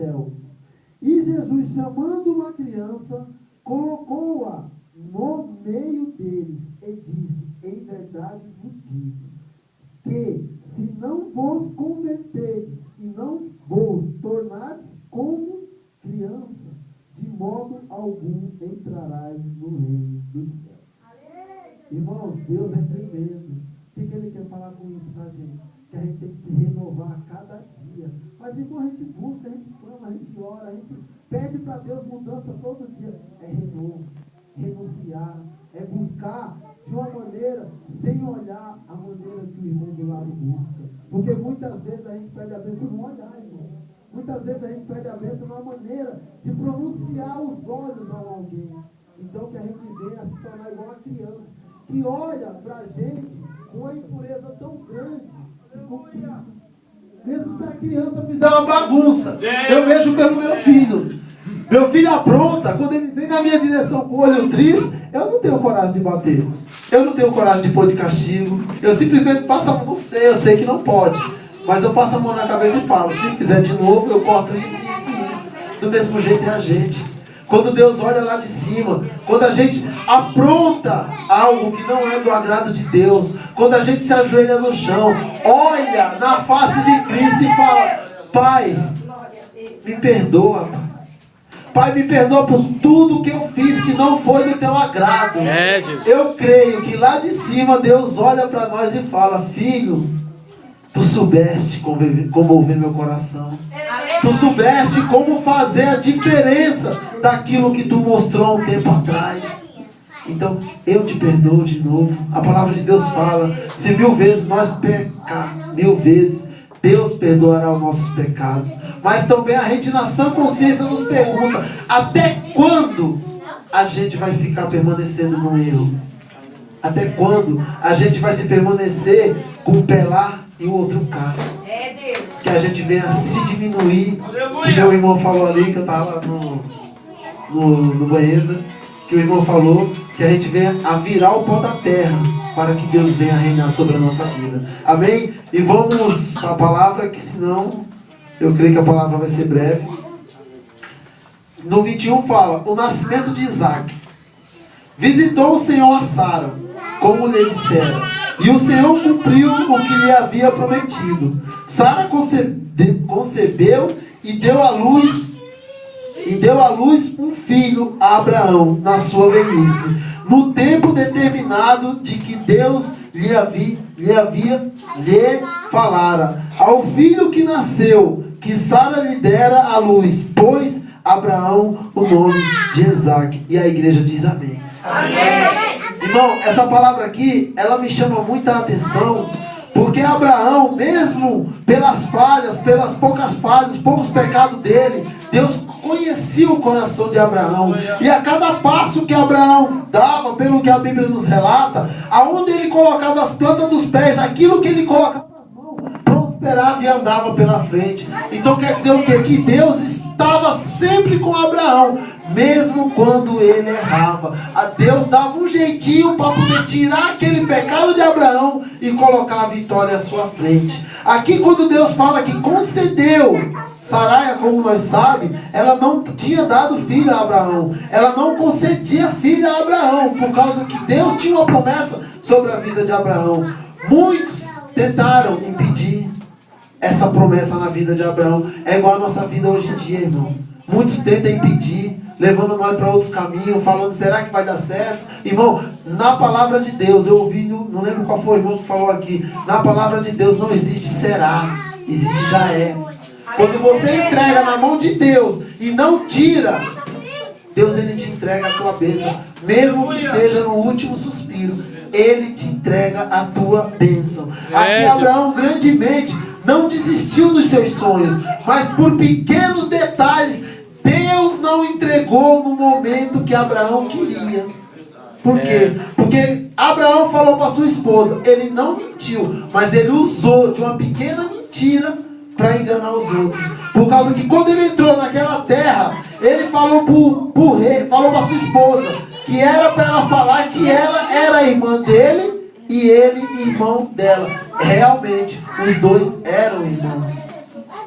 céus. E Jesus, chamando uma criança, colocou-a no meio deles e disse: em verdade vos digo, que se não vos converterdes e não vos tornardes como criança, de modo algum entrarás no reino dos céus. Irmãos, Deus é tremendo. O que Ele quer falar com isso pra gente? Que a gente tem que se renovar a cada dia. Mas, irmão, a gente busca, a gente clama, a gente ora, a gente pede para Deus mudança todo dia. É renovo, renunciar, é buscar de uma maneira, sem olhar a maneira que o irmão do lado busca. Porque muitas vezes a gente perde a bênção no olhar, irmão. Muitas vezes a gente perde a bênção na maneira de pronunciar os olhos a alguém. Então que a gente venha a se tornar igual a criança, que olha para a gente com uma impureza tão grande e cumprida. Mesmo se a criança fizer uma bagunça, eu vejo pelo meu filho. Meu filho apronta, quando ele vem na minha direção com o olho triste, eu não tenho coragem de bater. Eu não tenho coragem de pôr de castigo. Eu simplesmente passo a mão, não sei, eu sei que não pode. Mas eu passo a mão na cabeça e falo: se fizer de novo, eu corto isso, isso e isso. Do mesmo jeito é a gente. Quando Deus olha lá de cima, quando a gente apronta algo que não é do agrado de Deus, quando a gente se ajoelha no chão, olha na face de Cristo e fala: Pai, me perdoa. Pai, me perdoa por tudo que eu fiz que não foi do teu agrado. Eu creio que lá de cima Deus olha para nós e fala: filho, tu soubeste comover meu coração. Tu soubeste como fazer a diferença daquilo que tu mostrou há um tempo atrás. Então, eu te perdoo de novo. A palavra de Deus fala: se 1000 vezes nós pecar, 1000 vezes Deus perdoará os nossos pecados. Mas também a gente, na sã consciência, nos pergunta: até quando a gente vai ficar permanecendo no erro? Até quando a gente vai se permanecer com um pé lá e o outro cá? Que a gente venha se diminuir. Que meu irmão falou ali, que eu estava no banheiro, que o irmão falou que a gente venha a virar o pó da terra, para que Deus venha a reinar sobre a nossa vida. Amém? E vamos para a palavra, que senão eu creio que a palavra vai ser breve. No 21 fala: o nascimento de Isaac. Visitou o Senhor a Sara, como lhe dissera, e o Senhor cumpriu o que lhe havia prometido. Sara concebeu e deu à luz um filho a Abraão na sua velhice, no tempo determinado de que Deus lhe falara. Ao filho que nasceu, que Sara lhe dera à luz, pôs Abraão o nome de Isaac. E a igreja diz amém. Amém. Irmão, essa palavra aqui, ela me chama muita atenção, porque Abraão, mesmo pelas falhas, pelas poucas falhas, poucos pecados dele, Deus conhecia o coração de Abraão. E a cada passo que Abraão dava, pelo que a Bíblia nos relata, aonde ele colocava as plantas dos pés, aquilo que ele colocava nas mãos, prosperava e andava pela frente. Então quer dizer o quê? Que Deus estava sempre com Abraão, mesmo quando ele errava. A Deus dava um jeitinho para poder tirar aquele pecado de Abraão e colocar a vitória à sua frente. Aqui, quando Deus fala que concedeu, Saraia, como nós sabemos, ela não tinha dado filho a Abraão. Ela não concedia filho a Abraão, por causa que Deus tinha uma promessa sobre a vida de Abraão. Muitos tentaram impedir essa promessa na vida de Abraão. É igual a nossa vida hoje em dia, irmão. Muitos tentam impedir, levando nós para outros caminhos, falando: será que vai dar certo? Irmão, na palavra de Deus, eu ouvi, não lembro qual foi o irmão que falou aqui, na palavra de Deus não existe será, existe já é. Quando você entrega na mão de Deus e não tira, Deus, ele te entrega a tua bênção, mesmo que seja no último suspiro, ele te entrega a tua bênção. Aqui Abraão grandemente não desistiu dos seus sonhos, mas por pequenos detalhes Deus não entregou no momento que Abraão queria. Por quê? Porque Abraão falou para sua esposa, ele não mentiu, mas ele usou de uma pequena mentira para enganar os outros. Por causa que quando ele entrou naquela terra, ele falou pro rei, falou para sua esposa, que era para ela falar que ela era irmã dele e ele irmão dela. Realmente, os dois eram irmãos.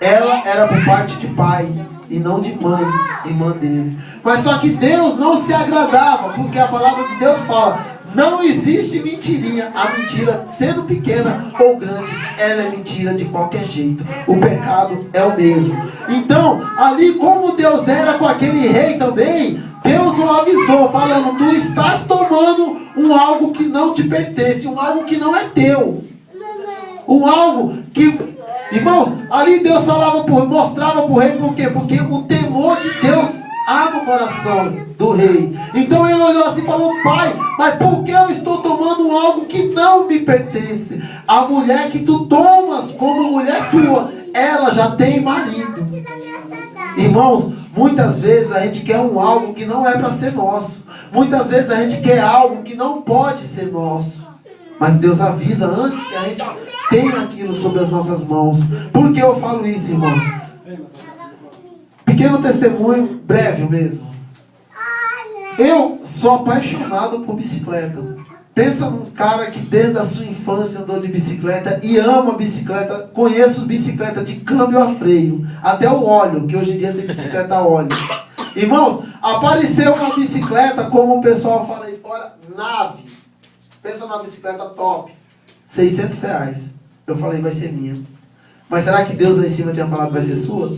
ela era por parte de pai e não de mãe, irmã dele. Mas só que Deus não se agradava, porque a palavra de Deus fala: não existe mentirinha. A mentira, sendo pequena ou grande, ela é mentira de qualquer jeito. O pecado é o mesmo. Então, ali como Deus era com aquele rei também, Deus o avisou, falando: tu estás tomando um algo que não te pertence, um algo que não é teu. Um algo que... Irmãos, ali Deus mostrava para o rei, por quê? Porque o temor de Deus há no coração do rei. Então ele olhou assim e falou: pai, mas por que eu estou tomando algo que não me pertence? A mulher que tu tomas como mulher tua, ela já tem marido. Irmãos, muitas vezes a gente quer um algo que não é para ser nosso. Muitas vezes a gente quer algo que não pode ser nosso. Mas Deus avisa antes que a gente tenha aquilo sobre as nossas mãos. Por que eu falo isso, irmãos? Pequeno testemunho, breve mesmo. Eu sou apaixonado por bicicleta. Pensa num cara que desde a sua infância andou de bicicleta e ama bicicleta. Conheço bicicleta de câmbio a freio, até o óleo, que hoje em dia tem bicicleta a óleo. Irmãos, apareceu uma bicicleta, como o pessoal fala aí fora, nave. Pensa numa bicicleta top, R$600. Eu falei: vai ser minha. Mas será que Deus lá em cima tinha falado: vai ser sua?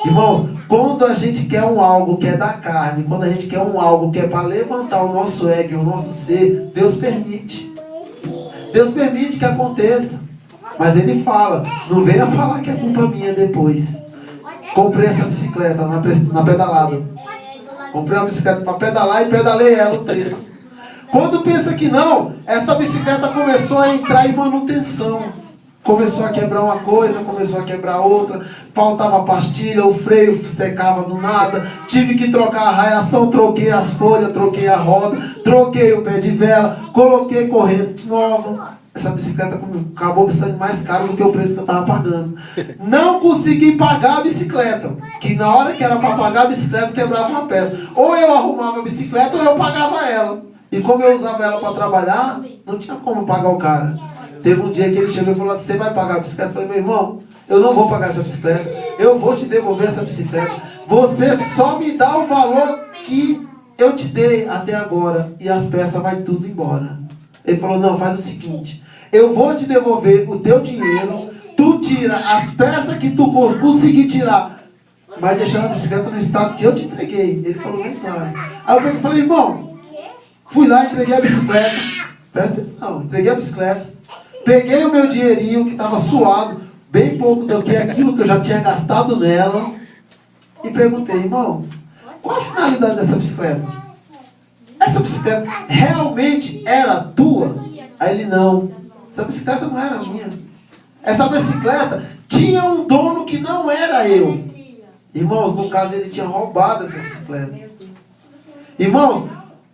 Irmãos, quando a gente quer um algo que é da carne, quando a gente quer um algo que é para levantar o nosso ego, o nosso ser, Deus permite. Deus permite que aconteça. Mas Ele fala: não venha falar que é culpa minha depois. Comprei essa bicicleta na pedalada. Comprei uma bicicleta para pedalar e pedalei ela o preço. Quando pensa que não, essa bicicleta começou a entrar em manutenção. Começou a quebrar uma coisa, começou a quebrar outra. Faltava pastilha, o freio secava do nada. Tive que trocar a raiação, troquei as folhas, troquei a roda, troquei o pé de vela, coloquei corrente nova. Essa bicicleta acabou me saindo mais caro do que o preço que eu estava pagando. Não consegui pagar a bicicleta, que na hora que era para pagar a bicicleta quebrava uma peça. Ou eu arrumava a bicicleta ou eu pagava ela. E como eu usava ela para trabalhar, não tinha como pagar o cara. Teve um dia que ele chegou e falou: você vai pagar a bicicleta? Eu falei: meu irmão, eu não vou pagar essa bicicleta. Eu vou te devolver essa bicicleta. Você só me dá o valor que eu te dei até agora. E as peças vai tudo embora. Ele falou: não, faz o seguinte. Eu vou te devolver o teu dinheiro. Tu tira as peças que tu conseguir tirar, mas deixar a bicicleta no estado que eu te entreguei. Ele falou: bem claro. Aí eu falei: irmão, fui lá, entreguei a bicicleta. Presta atenção, entreguei a bicicleta. Peguei o meu dinheirinho que estava suado, bem pouco do que aquilo que eu já tinha gastado nela. E perguntei: irmão, qual a finalidade dessa bicicleta? Essa bicicleta realmente era tua? Aí ele: não, essa bicicleta não era minha. Essa bicicleta tinha um dono que não era eu. Irmãos, no caso ele tinha roubado essa bicicleta. Irmãos,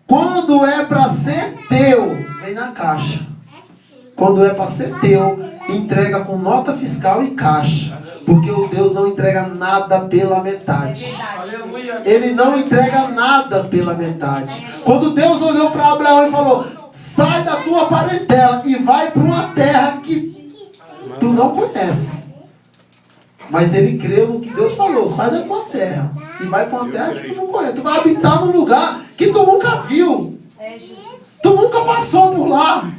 quando é para ser teu, vem na caixa. Quando é para ser teu, entrega com nota fiscal e caixa. Porque o Deus não entrega nada pela metade. Ele não entrega nada pela metade. Quando Deus olhou para Abraão e falou: sai da tua parentela e vai para uma terra que tu não conheces. Mas ele creu no que Deus falou: sai da tua terra e vai para uma terra que tu não conhece. Tu vai habitar num lugar que tu nunca viu. Tu nunca passou por lá.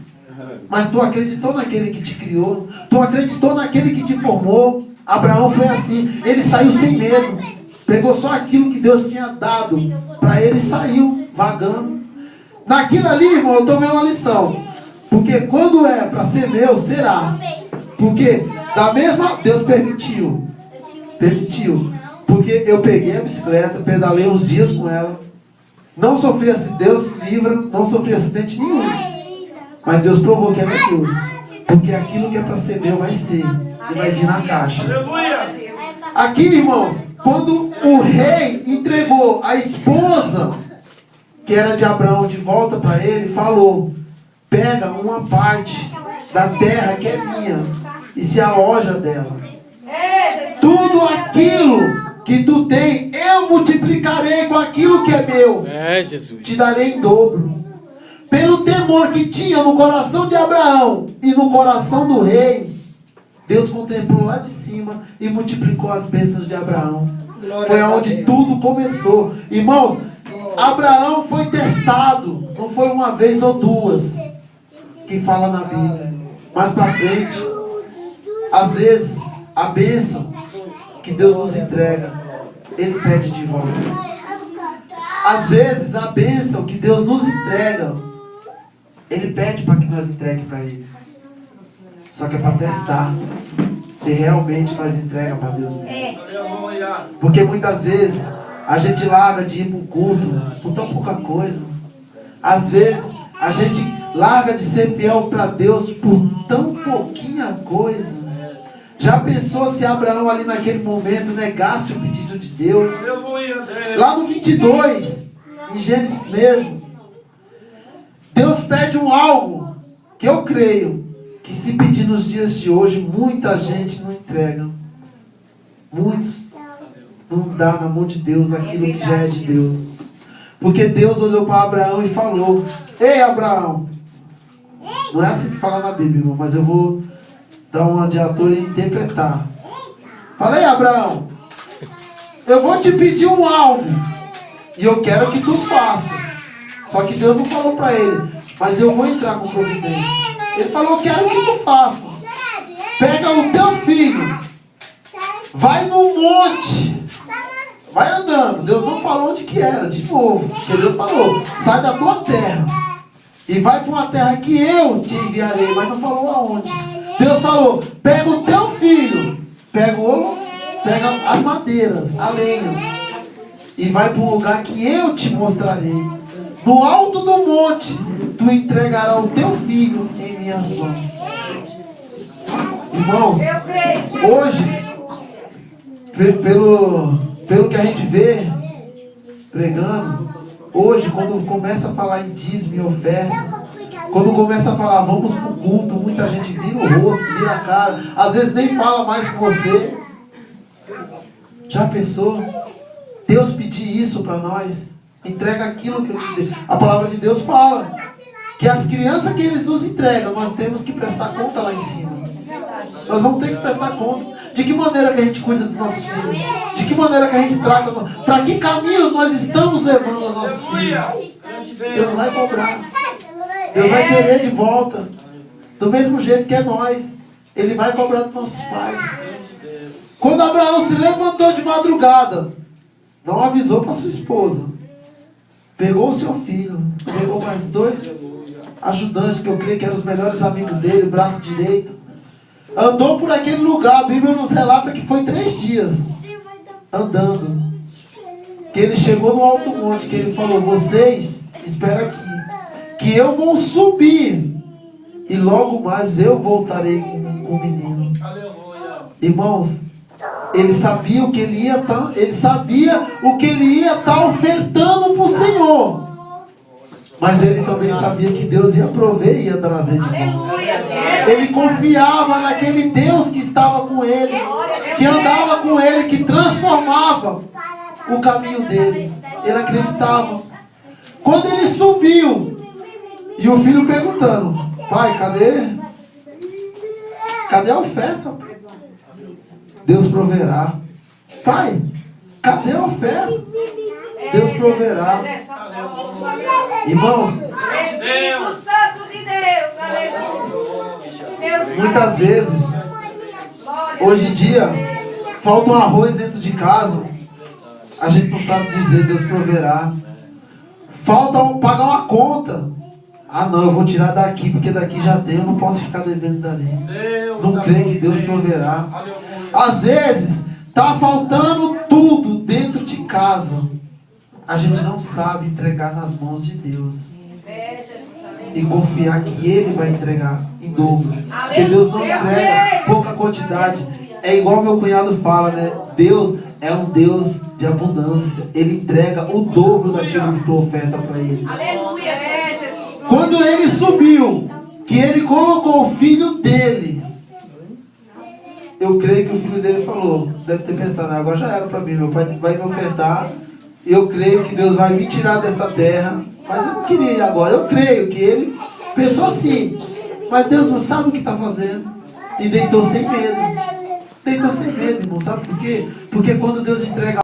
Mas tu acreditou naquele que te criou. Tu acreditou naquele que te formou. Abraão foi assim. Ele saiu sem medo. Pegou só aquilo que Deus tinha dado para ele e saiu vagando. Naquilo ali, irmão, eu tomei uma lição. Porque quando é para ser meu, será. Porque da mesma... Deus permitiu. Permitiu. Porque eu peguei a bicicleta, pedalei uns dias com ela. Não sofri acidente, Deus livra, não sofri acidente nenhum. Mas Deus provou que é meu Deus. Porque aquilo que é para ser meu vai ser. E vai vir na caixa. Aqui, irmãos, quando o rei entregou a esposa, que era de Abraão, de volta para ele, falou: pega uma parte da terra que é minha e se aloja dela. Tudo aquilo que tu tem, eu multiplicarei com aquilo que é meu. Jesus. Te darei em dobro. Pelo temor que tinha no coração de Abraão e no coração do rei, Deus contemplou lá de cima. cima e multiplicou as bênçãos de Abraão. Foi aonde tudo começou. Irmãos, Abraão foi testado. Não foi uma vez ou duas que fala na Bíblia. Mais para frente, às vezes, a bênção que Deus nos entrega, Ele pede de volta. Às vezes, a bênção que Deus nos entrega, Ele pede para que nós entregue para Ele. Só que é para testar se realmente nós entrega para Deus mesmo. Porque muitas vezes a gente larga de ir para o culto por tão pouca coisa. Às vezes a gente larga de ser fiel para Deus por tão pouquinha coisa. Já pensou se Abraão ali naquele momento negasse o pedido de Deus? Lá no 22, em Gênesis mesmo, Deus pede um algo que eu creio que se pedir nos dias de hoje, muita gente não entrega. Muitos não dá na mão de Deus aquilo que já é de Deus. Porque Deus olhou para Abraão e falou: ei, Abraão. Não é assim que fala na Bíblia, irmão, mas eu vou dar uma de ator e interpretar. Falei, Abraão, eu vou te pedir um algo e eu quero que tu faças. Só que Deus não falou para ele, mas eu vou entrar com providência. Ele falou: eu quero que tu faça. Pega o teu filho, vai num monte, vai andando. Deus não falou onde que era, de novo. Porque Deus falou: sai da tua terra e vai para uma terra que eu te enviarei. Mas não falou aonde. Deus falou: pega o teu filho, pega as madeiras, a lenha, e vai para um lugar que eu te mostrarei. No alto do monte, tu entregarás o teu filho em minhas mãos. Irmãos, hoje, pelo que a gente vê pregando, hoje, quando começa a falar em dízimo e oferta, quando começa a falar vamos pro culto, muita gente vira o rosto, vira a cara, às vezes nem fala mais com você. Já pensou? Deus pedir isso para nós? Entrega aquilo que eu te dei. A palavra de Deus fala que as crianças que eles nos entregam, nós temos que prestar conta lá em cima. Nós vamos ter que prestar conta. De que maneira que a gente cuida dos nossos filhos? De que maneira que a gente trata? Para que caminho nós estamos levando os nossos filhos? Deus vai cobrar. Deus vai querer de volta. Do mesmo jeito que é nós. Ele vai cobrar dos nossos pais. Quando Abraão se levantou de madrugada, não avisou para sua esposa. Pegou o seu filho, pegou mais 2 ajudantes, que eu creio que eram os melhores amigos dele, o braço direito. Andou por aquele lugar, a Bíblia nos relata que foi 3 dias andando. Que ele chegou no alto monte, que ele falou: vocês, espera aqui, que eu vou subir e logo mais eu voltarei com o menino. Irmãos, ele sabia o que ele ia estar ofertando para o Senhor. Mas ele também sabia que Deus ia prover e ia trazer de volta. Ele confiava naquele Deus que estava com ele, que andava com ele, que transformava o caminho dele. Ele acreditava. Quando ele subiu, e o filho perguntando: pai, cadê a oferta? Deus proverá. Pai, cadê a oferta? Deus proverá. Irmãos, Espírito Santo de Deus, muitas vezes, hoje em dia, falta um arroz dentro de casa, a gente não sabe dizer Deus proverá. Falta pagar uma conta. Ah não, eu vou tirar daqui, porque daqui já tem, eu não posso ficar devendo dali. Não creio que Deus proverá. Às vezes, está faltando tudo dentro de casa. A gente não sabe entregar nas mãos de Deus. E confiar que Ele vai entregar em dobro. Porque Deus não entrega pouca quantidade. É igual meu cunhado fala, né? Deus é um Deus de abundância. Ele entrega o dobro daquilo que tu oferta para Ele. Quando ele subiu, que ele colocou o filho dele, eu creio que o filho dele falou, deve ter pensado: agora já era para mim, meu pai vai me ofertar, eu creio que Deus vai me tirar desta terra, mas eu não queria ir agora. Eu creio que ele pensou assim, mas Deus não sabe o que está fazendo, e deitou sem medo. Deita sem medo, irmão. Sabe por quê? Porque quando Deus entrega